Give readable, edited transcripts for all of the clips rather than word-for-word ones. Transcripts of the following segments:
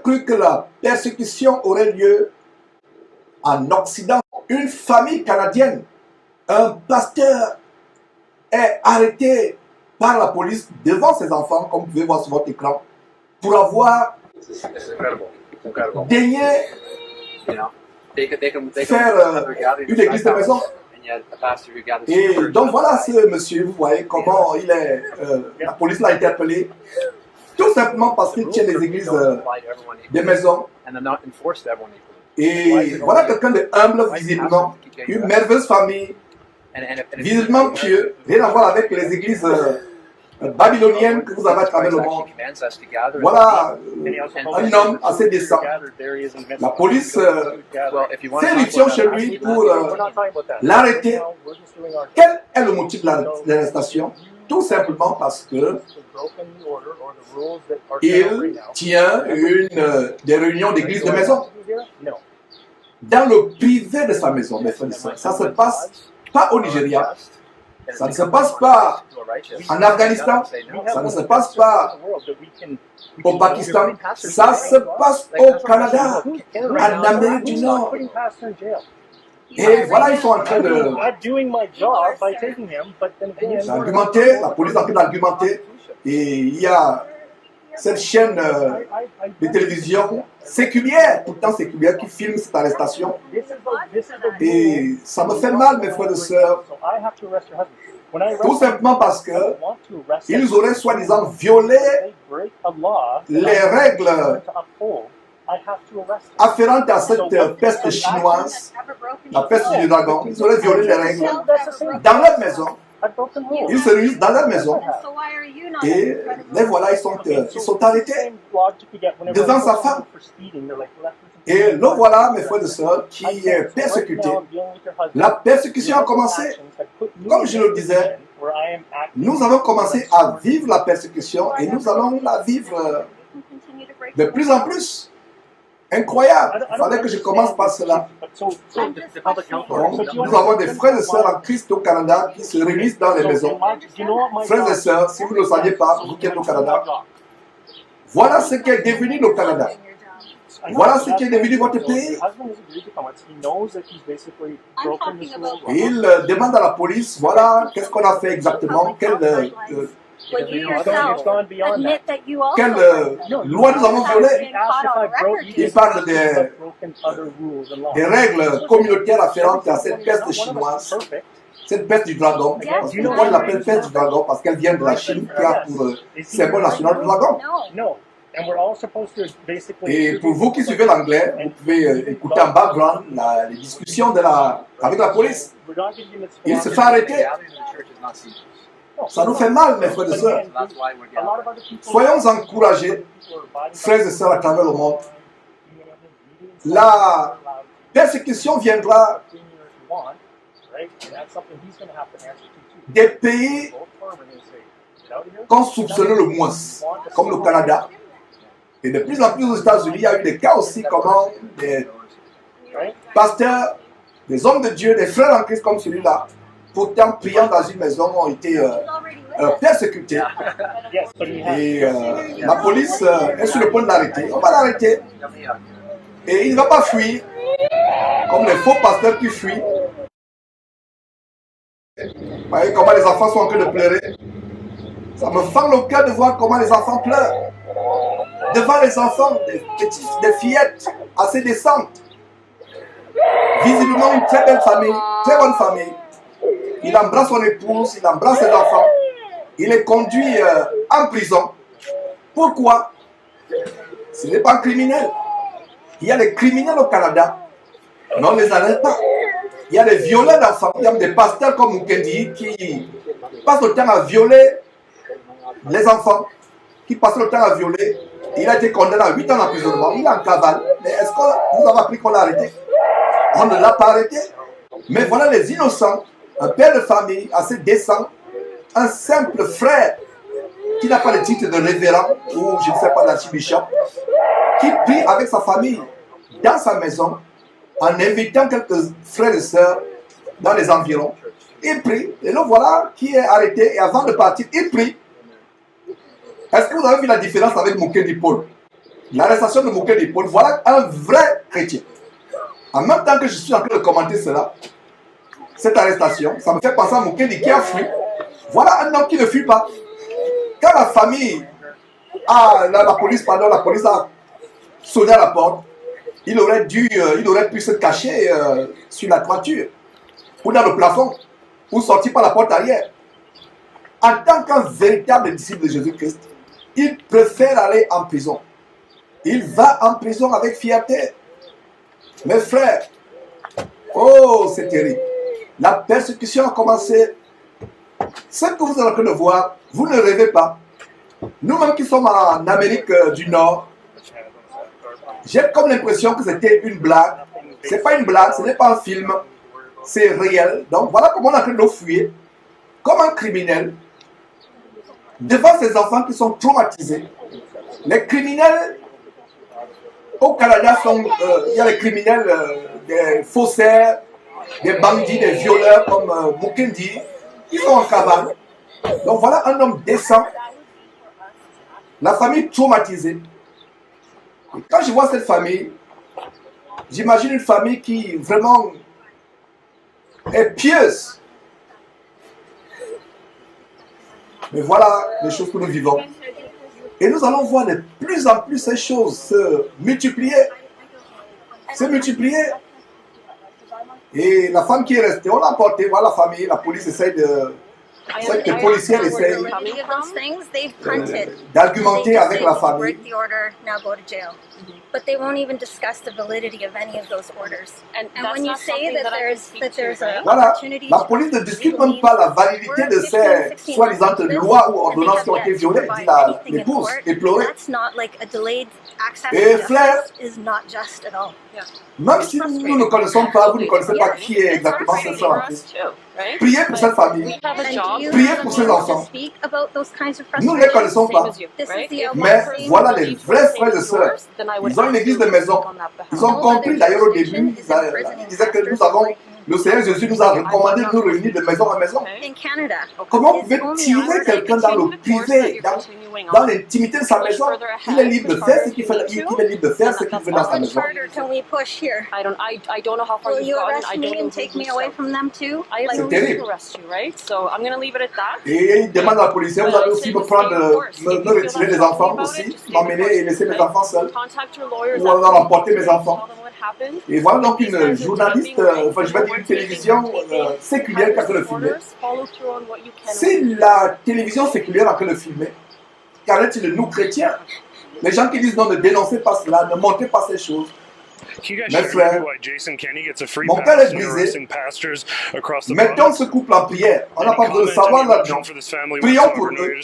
cru que la persécution aurait lieu en Occident. Une famille canadienne, un pasteur est arrêté par la police devant ses enfants, comme vous pouvez voir sur votre écran, pour avoir daigné faire une église de maison. Et donc voilà ce monsieur, vous voyez comment il est, la police l'a interpellé, tout simplement parce qu'il tient les églises des maisons. Et voilà quelqu'un de humble, visiblement, une merveilleuse famille, visiblement pieux, rien à voir avec les églises babyloniennes que vous avez à travers le monde. Voilà un homme assez décent. La police fait éruption chez lui pour l'arrêter. Quel est le motif de l'arrestation? Tout simplement parce que il tient des réunions d'église de maison. Dans le privé de sa maison, mes frères et sœurs. Ça ne se passe pas au Nigeria. Ça ne se passe pas en Afghanistan. Ça ne se passe pas au Pakistan. Ça se passe au Canada, en Amérique du Nord. Et voilà, ils sont en train d'argumenter, la police est en train d'argumenter. Et il y a cette chaîne de télévision séculière, pourtant séculière, qui filme cette arrestation. Et ça me fait mal, mes frères et sœurs, tout simplement parce que ils auraient soi-disant violé les règles afférentes à cette peste chinoise, la peste du dragon. Ils auraient violé les règles dans leur maison. Ils se réunissent dans leur maison et les voilà, ils sont arrêtés devant sa femme. Et le voilà, mes frères et sœurs, qui est persécuté. La persécution a commencé. Comme je le disais, nous avons commencé à vivre la persécution et nous allons la vivre de plus en plus. Incroyable. Il fallait que je commence par cela. Donc, nous avons des frères et sœurs en Christ au Canada qui se réunissent dans les maisons. Frères et sœurs, si vous ne le saviez pas, vous qui êtes au Canada, voilà ce qui est devenu le Canada. Voilà ce qui est devenu votre pays. Il demande à la police, voilà, qu'est-ce qu'on a fait exactement, quelle loi nous avons violée. Il parle des règles communautaires afférentes à cette peste chinoise, cette peste du dragon. Pourquoi il l'appelle peste du dragon? Parce qu'elle vient de la Chine, qui a pour symbole national le dragon. Et pour vous qui suivez l'anglais, vous pouvez écouter en background les discussions avec la police. Il se fait arrêter. Ça nous fait mal, mes frères et sœurs. Soyons encouragés, frères et sœurs à travers le monde. La persécution viendra des pays qu'on soupçonnait le moins, comme le Canada. Et de plus en plus aux États-Unis, il y a eu des cas aussi comment des pasteurs, des hommes de Dieu, des frères en Christ comme celui-là, pourtant priant dans une maison, ont été persécutés. Et la police est sur le point de l'arrêter. On va l'arrêter. Et il ne va pas fuir, comme les faux pasteurs qui fuient. Vous voyez comment les enfants sont en train de pleurer. Ça me fend le cœur de voir comment les enfants pleurent. Devant les enfants, des fillettes assez décentes. Visiblement une très belle famille, très bonne famille. Il embrasse son épouse, il embrasse ses enfants. Il est conduit en prison. Pourquoi? Ce n'est pas un criminel. Il y a des criminels au Canada, mais on ne les arrête pas. Il y a des violeurs d'enfants. Il y a des pasteurs comme Mukendi qui passent le temps à violer les enfants, qui passent le temps à violer. Il a été condamné à 8 ans d'emprisonnement. Il est en cavale. Mais est-ce que vous avez appris qu'on l'a arrêté? On ne l'a pas arrêté. Mais voilà les innocents. Un père de famille assez décent, un simple frère qui n'a pas le titre de révérend ou je ne sais pas d'archibishop, qui prie avec sa famille dans sa maison en invitant quelques frères et sœurs dans les environs. Il prie et le voilà qui est arrêté et avant de partir, il prie. Est-ce que vous avez vu la différence avec Mukendi Paul? l'arrestation de Moukedi Paul, voilà un vrai chrétien. En même temps que je suis en train de commenter cela, cette arrestation, ça me fait penser à Moukedi qui a fui. Voilà un homme qui ne fuit pas. Quand la famille la police a sonné à la porte, il aurait pu se cacher sur la toiture, ou dans le plafond, ou sortir par la porte arrière. En tant qu'un véritable disciple de Jésus-Christ, il préfère aller en prison. Il va en prison avec fierté. Mes frères, oh, c'est terrible. La persécution a commencé. Ce que vous êtes en train de voir, vous ne rêvez pas. Nous-mêmes qui sommes en Amérique du Nord, j'ai comme l'impression que c'était une blague. Ce n'est pas une blague, ce n'est pas un film. C'est réel. Donc voilà comment on est en train de fuir, comme un criminel, devant ces enfants qui sont traumatisés. Les criminels au Canada il y a les criminels, des faussaires, des bandits, des violeurs comme Mukendi, qui sont en cavale. Donc voilà un homme décent, la famille traumatisée. Et quand je vois cette famille, j'imagine une famille qui vraiment est pieuse. Mais voilà les choses que nous vivons. Et nous allons voir de plus en plus ces choses se multiplier. Se multiplier. Et la femme qui est restée, on l'a emportée, voilà la famille, la police essaie de... Les policiers essayent d'argumenter avec la famille. But they won't even discuss the validity of any of those orders. And when you say that there's an Voilà, opportunity la police ne discute même pas la validité de ces soi-disant lois ou ordonnances qui ont été violées, dit l'épouse, éplorée. Et frère, même si nous ne connaissons pas, vous ne connaissez pas qui est exactement cette femme en Christ, priez pour cette famille, priez pour ces enfants. Nous ne les connaissons pas, mais voilà les vrais frères et sœurs. Ils ont une église de maison. Ils ont compris d'ailleurs au début, ils disaient que nous avons, le Seigneur Jésus nous a recommandé de nous réunir de maison en maison. Comment vous pouvez tirer quelqu'un dans le privé, dans l'intimité de sa maison? Il est libre de faire ce qu'il fait, il est libre de faire ce qu'il veut dans sa maison. C'est terrible. Et il demande à la police, vous allez aussi me prendre, me retirer les enfants aussi, m'emmener et laisser mes enfants seuls, ou alors emporter mes enfants. Et voilà donc une journaliste, enfin je vais dire une télévision séculière qui a fait le filmer. C'est la télévision séculière qui a fait le filmer. Qu'en est-il de nous chrétiens? Les gens qui disent non, ne dénoncez pas cela, ne montrez pas ces choses. Mes frères, mon cœur est brisé. Mettons ce couple en prière. On n'a pas besoin de savoir là-dedans. Prions pour eux.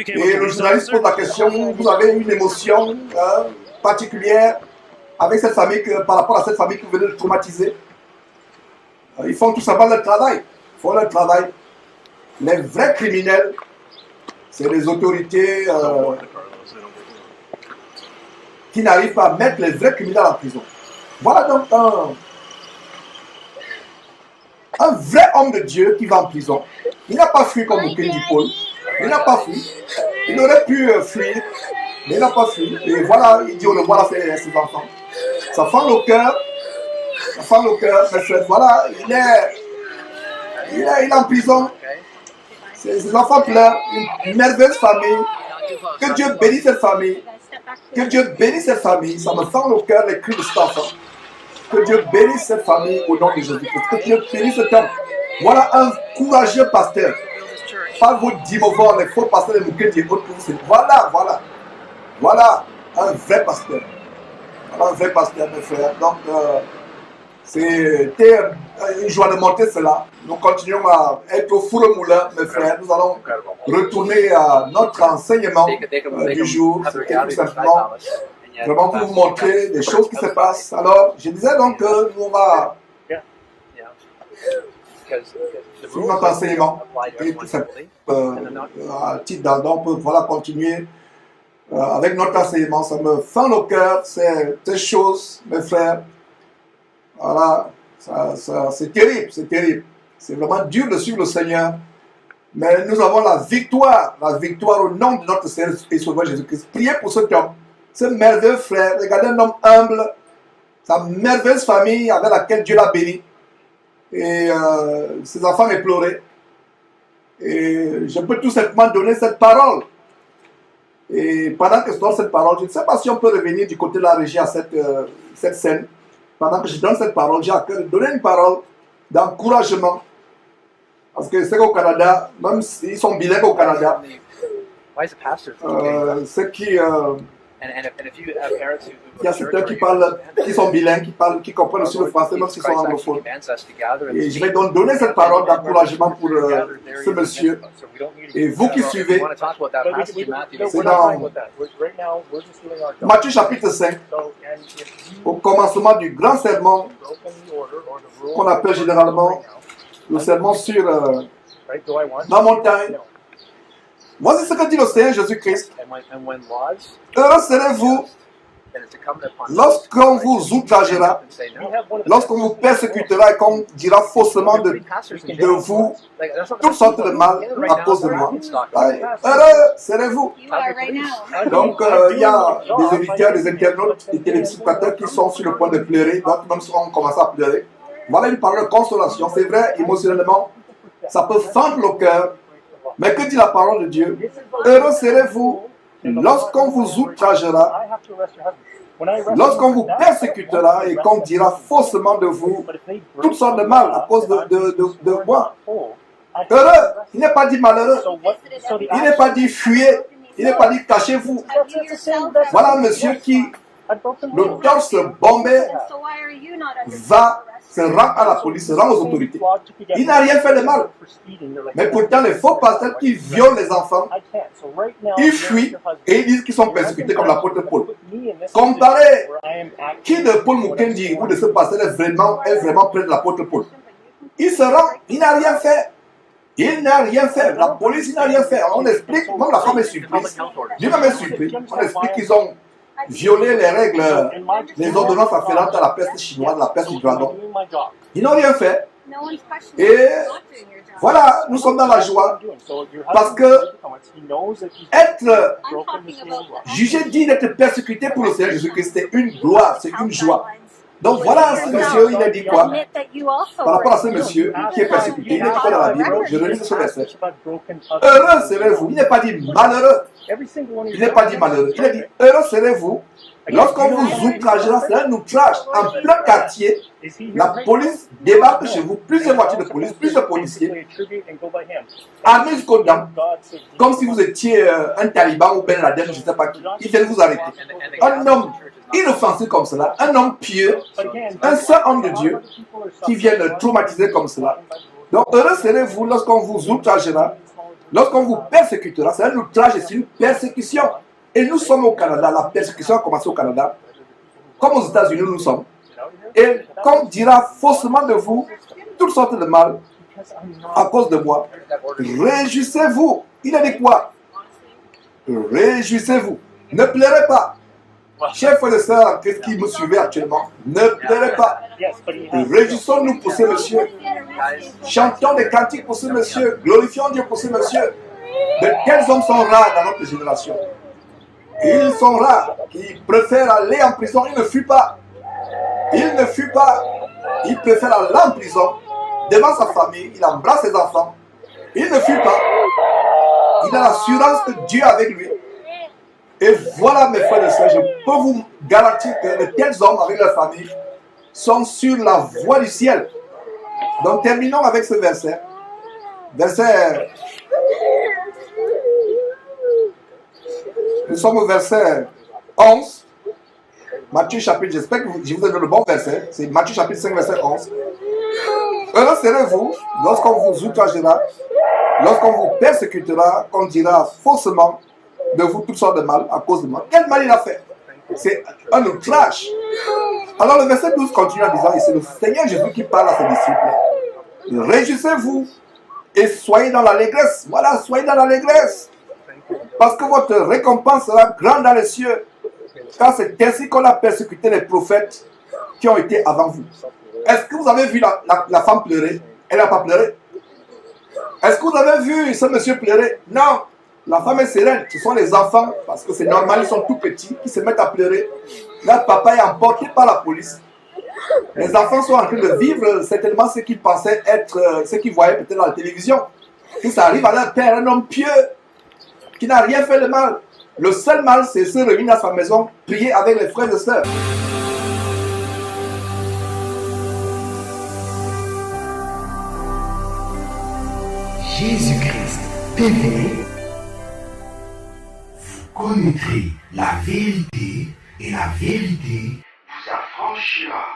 Et le journaliste pose la question, vous avez une émotion particulière avec cette famille, par rapport à cette famille que vous venez de traumatiser? Ils font tout simplement leur travail. Ils font leur travail. Les vrais criminels, c'est les autorités qui n'arrivent pas à mettre les vrais criminels en prison. Voilà donc un vrai homme de Dieu qui va en prison. Il n'a pas fui comme Mukendi Paul. Il n'a pas fui. Il aurait pu fuir, mais il n'a pas fui. Et voilà, il dit on le voit là, ses enfants. Ça fend le cœur. Ça fend le cœur, mes frères. Voilà, il est en prison. Ses enfants pleurent. Une merveilleuse famille. Que Dieu bénisse cette famille. Que Dieu bénisse cette famille. Ça me fend le cœur, les cris de cet enfant. Que Dieu bénisse cette famille au nom de Jésus-Christ. Que Dieu bénisse cet homme. Voilà un courageux pasteur. Pas vos dimovores, les faux pasteurs de Mukendi et autres. Voilà un vrai pasteur. Voilà un vrai pasteur, mes frères. Donc, c'était une joie de monter cela. Nous continuons à être au four au moulin, mes frères. Nous allons retourner à notre enseignement du jour. C'était tout simplement vraiment pour vous montrer des choses qui se passent. Alors, je disais donc que nous on va sur notre enseignement et tout simplement à titre d'ordre, on peut voilà, continuer avec notre enseignement. Ça me fend le cœur, ces choses, mes frères. Voilà, c'est terrible, c'est terrible. C'est vraiment dur de suivre le Seigneur Mais nous avons la victoire au nom de notre Seigneur et Sauveur Jésus-Christ. Priez pour cet homme, ce merveilleux frère. Regardez un homme humble, sa merveilleuse famille avec laquelle Dieu l'a béni. Et ses enfants éplorés. Et je peux tout simplement donner cette parole. Et pendant que je donne cette parole, je ne sais pas si on peut revenir du côté de la régie à cette scène. Pendant que je donne cette parole, j'ai à cœur de donner une parole d'encouragement. Parce que c'est qu'au Canada, même s'ils sont bilingues au Canada, ceux qui... il y a certains qui parlent, qui sont bilingues, qui comprennent aussi le français, même s'ils sont anglophones. Et je vais donc donner cette parole d'encouragement pour ce monsieur. Et vous qui suivez, c'est dans Matthieu chapitre 5, au commencement du grand sermon, qu'on appelle généralement le sermon sur la montagne. Voici ce que dit le Seigneur Jésus-Christ. Heureux serez-vous lorsqu'on vous outragera, lorsqu'on vous persécutera et qu'on dira faussement de vous toutes sortes de mal à cause de moi. Heureux serez-vous. Donc, il y a des auditeurs, des internautes, des téléspectateurs qui sont sur le point de pleurer, donc même si on commence à pleurer. Voilà une parole de consolation. C'est vrai, émotionnellement, ça peut fendre le cœur. Mais que dit la parole de Dieu? Heureux serez-vous lorsqu'on vous outragera, lorsqu'on vous persécutera et qu'on dira faussement de vous toutes sortes de mal à cause de moi. Heureux, il n'est pas dit malheureux, il n'est pas dit fuyez, il n'est pas dit cachez-vous. Voilà un monsieur qui, le torse bombé, va se rend à la police, se rend aux autorités. Il n'a rien fait de mal. Mais pourtant, les faux pasteurs qui violent les enfants, ils fuient et ils disent qu'ils sont persécutés comme l'apôtre Paul. Comparez qui de Paul Mukendi ou de ce pasteur est vraiment près de l'apôtre Paul. Il se rend, il n'a rien fait. Il n'a rien fait. La police, il n'a rien fait. On explique, même la femme est surprise. Lui-même est surpris. On explique qu'ils ont violé les règles, les ordonnances afférentes à la peste chinoise, la peste du dragon. Ils n'ont rien fait. Et voilà, nous sommes dans la joie. Parce que être jugé digne d'être persécuté pour le Seigneur Jésus-Christ, c'est une gloire, c'est une joie. Donc voilà ce monsieur, il a dit quoi? Par rapport à ce monsieur qui est persécuté, il est dit quoi dans la Bible? Je relis ce verset. Heureux serez-vous. Il n'est pas dit malheureux. Il n'est pas dit malheureux. Il a dit heureux serez-vous lorsqu'on vous outragera. C'est un outrage en plein quartier. La police débarque chez vous, plusieurs voitures de police, plusieurs policiers, armés jusqu'aux dents, comme si vous étiez un taliban ou Ben Laden, je ne sais pas qui. Ils viennent vous arrêter. Un homme inoffensif comme cela, un homme pieux, un saint homme de Dieu qui vient le traumatiser comme cela. Donc heureux serez-vous lorsqu'on vous outragera, lorsqu'on vous persécutera. C'est un outrage et c'est une persécution. Et nous sommes au Canada, la persécution a commencé au Canada, comme aux États-Unis nous sommes. Et qu'on dira faussement de vous toutes sortes de mal à cause de moi. Réjouissez-vous. Il a dit quoi? Réjouissez-vous. Ne pleurez pas. Chers frères et sœurs, qu'est-ce qui me suivait actuellement? Ne pleurez pas. Réjouissons-nous pour ce monsieur. Chantons des cantiques pour ce monsieur. Glorifions Dieu pour ce monsieur. De tels hommes sont rares dans notre génération. Ils sont rares qui préfèrent aller en prison. Ils ne fuient pas. Il ne fuit pas. Il préfère aller en prison devant sa famille. Il embrasse ses enfants. Il ne fuit pas. Il a l'assurance que Dieu est avec lui. Et voilà, mes frères et sœurs, je peux vous garantir que de tels hommes avec leur famille sont sur la voie du ciel. Donc terminons avec ce verset. Verset... Nous sommes au verset 11. Matthieu chapitre, j'espère que je vous ai donné le bon verset. C'est Matthieu chapitre 5, verset 11. Heureux serez-vous lorsqu'on vous outragera, lorsqu'on vous persécutera, qu'on dira faussement de vous toutes sortes de mal à cause de moi. Quel mal il a fait? C'est un outrage. Alors le verset 12 continue en disant, et c'est le Seigneur Jésus qui parle à ses disciples. Réjouissez-vous et soyez dans l'allégresse. Voilà, soyez dans l'allégresse. Parce que votre récompense sera grande dans les cieux. Car c'est ainsi qu'on a persécuté les prophètes qui ont été avant vous. Est-ce que vous avez vu la femme pleurer? Elle n'a pas pleuré. Est-ce que vous avez vu ce monsieur pleurer? Non. La femme est sereine. Ce sont les enfants, parce que c'est normal, ils sont tout petits, qui se mettent à pleurer. Leur papa est emporté par la police. Les enfants sont en train de vivre certainement ce qu'ils pensaient être, ce qu'ils voyaient peut-être dans la télévision. Si ça arrive à leur père, un homme pieux, qui n'a rien fait de mal. Le seul mal, c'est se réunir à sa maison, prier avec les frères et sœurs. Jésus-Christ TV, vous connaîtrez la vérité et la vérité vous affranchira.